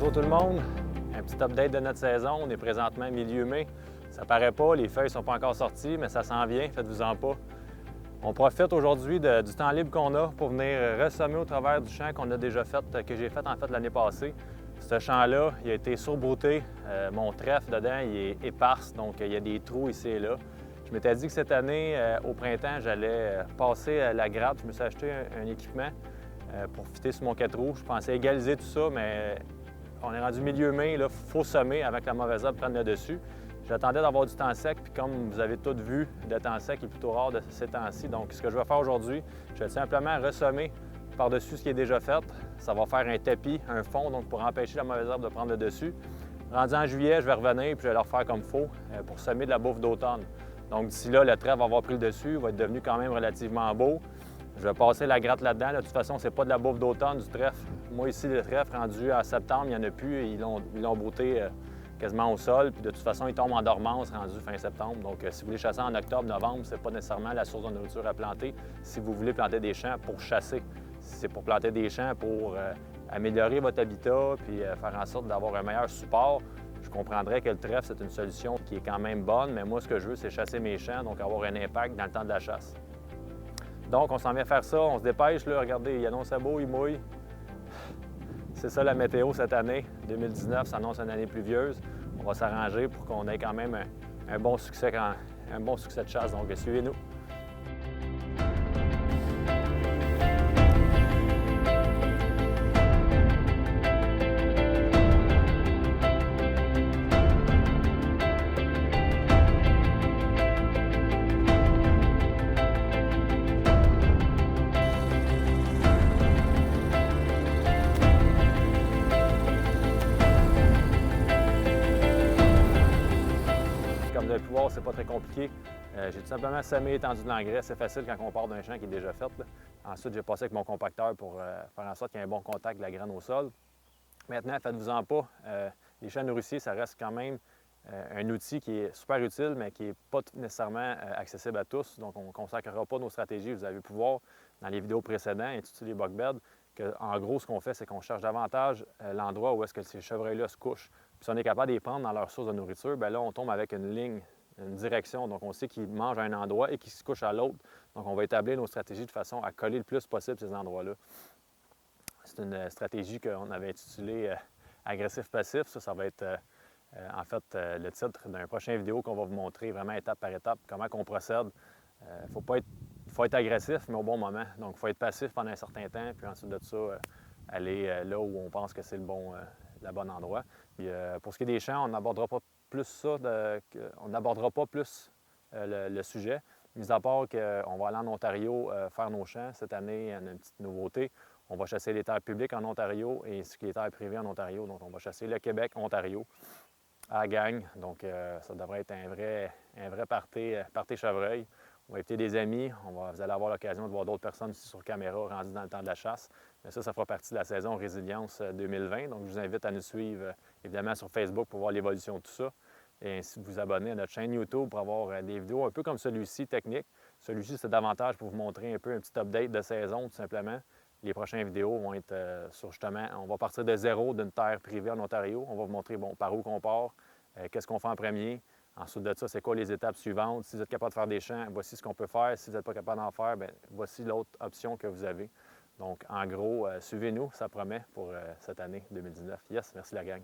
Bonjour tout le monde, un petit update de notre saison. On est présentement milieu mai. Ça paraît pas, les feuilles ne sont pas encore sorties, mais ça s'en vient, faites-vous-en pas. On profite aujourd'hui du temps libre qu'on a pour venir ressemer au travers du champ qu'on a déjà fait, que j'ai fait en fait l'année passée. Ce champ-là, il a été surbrouté. Mon trèfle dedans, il est éparse, donc il y a des trous ici et là. Je m'étais dit que cette année, au printemps, j'allais passer la gratte. Je me suis acheté un équipement pour fitter sur mon 4 roues. Je pensais égaliser tout ça, mais on est rendu milieu mai, il faut semer avant que la mauvaise herbe prenne le dessus. J'attendais d'avoir du temps sec, puis comme vous avez tous vu, le temps sec est plutôt rare de ces temps-ci. Donc, ce que je vais faire aujourd'hui, je vais simplement ressemer par-dessus ce qui est déjà fait. Ça va faire un tapis, un fond, donc pour empêcher la mauvaise herbe de prendre le dessus. Rendu en juillet, je vais revenir, puis je vais le refaire comme il faut pour semer de la bouffe d'automne. Donc, d'ici là, le trèfle va avoir pris le dessus, il va être devenu quand même relativement beau. Je vais passer la gratte là-dedans. De toute façon, c'est pas de la bouffe d'automne, du trèfle. Moi, ici, le trèfle, rendu à septembre, il n'y en a plus. Ils l'ont brouté quasiment au sol. Puis de toute façon, il tombe en dormance rendu fin septembre. Donc, si vous voulez chasser en octobre, novembre, c'est pas nécessairement la source de nourriture à planter. Si vous voulez planter des champs pour chasser, c'est pour planter des champs pour améliorer votre habitat puis faire en sorte d'avoir un meilleur support. Je comprendrais que le trèfle, c'est une solution qui est quand même bonne, mais moi, ce que je veux, c'est chasser mes champs, donc avoir un impact dans le temps de la chasse. Donc, on s'en vient faire ça, on se dépêche, là, regardez, il annonce beau, il mouille. C'est ça la météo cette année. 2019 s'annonce une année pluvieuse. On va s'arranger pour qu'on ait quand même un bon succès de chasse, donc suivez-nous. Comme vous avez pu voir, c'est pas très compliqué. J'ai tout simplement semé, étendu de l'engrais. C'est facile quand on part d'un champ qui est déjà fait, là. Ensuite, j'ai passé avec mon compacteur pour faire en sorte qu'il y ait un bon contact de la graine au sol. Maintenant, faites-vous-en pas. Les champs nourriciers, ça reste quand même un outil qui est super utile, mais qui n'est pas nécessairement accessible à tous. Donc, on ne consacrera pas nos stratégies. Vous avez pu voir dans les vidéos précédentes, intitulées Buck Bed, qu'en gros, ce qu'on fait, c'est qu'on cherche davantage l'endroit où est-ce que ces chevreuils-là se couchent. Puis si on est capable de les prendre dans leur source de nourriture, bien là, on tombe avec une ligne, une direction. Donc, on sait qu'ils mangent à un endroit et qu'ils se couchent à l'autre. Donc, on va établir nos stratégies de façon à coller le plus possible ces endroits-là. C'est une stratégie qu'on avait intitulée agressif-passif. Ça va être en fait le titre d'une prochaine vidéo qu'on va vous montrer vraiment étape par étape comment on procède. Il faut être agressif, mais au bon moment. Donc, il faut être passif pendant un certain temps, puis ensuite de ça, aller là où on pense que c'est le bon endroit. Puis, pour ce qui est des champs, on n'abordera pas plus ça, on n'abordera pas plus le sujet, mis à part qu'on va aller en Ontario faire nos champs. Cette année, il y a une petite nouveauté. On va chasser les terres publiques en Ontario et ce qui est les terres privées en Ontario. Donc, on va chasser le Québec, Ontario, à la gang. Donc, ça devrait être un vrai party chevreuil. On va inviter des amis. Vous allez avoir l'occasion de voir d'autres personnes ici sur caméra rendues dans le temps de la chasse. Mais ça fera partie de la saison Résilience 2020. Donc, je vous invite à nous suivre évidemment sur Facebook pour voir l'évolution de tout ça. Et ainsi de vous abonner à notre chaîne YouTube pour avoir des vidéos un peu comme celui-ci, technique. Celui-ci, c'est davantage pour vous montrer un peu un petit update de saison, tout simplement. Les prochaines vidéos vont être sur justement, on va partir de zéro d'une terre privée en Ontario. On va vous montrer par où qu'on part, qu'est-ce qu'on fait en premier. Ensuite de ça, c'est quoi les étapes suivantes. Si vous êtes capable de faire des champs, voici ce qu'on peut faire. Si vous n'êtes pas capable d'en faire, bien, voici l'autre option que vous avez. Donc, en gros, suivez-nous, ça promet pour cette année 2019. Yes, merci la gang.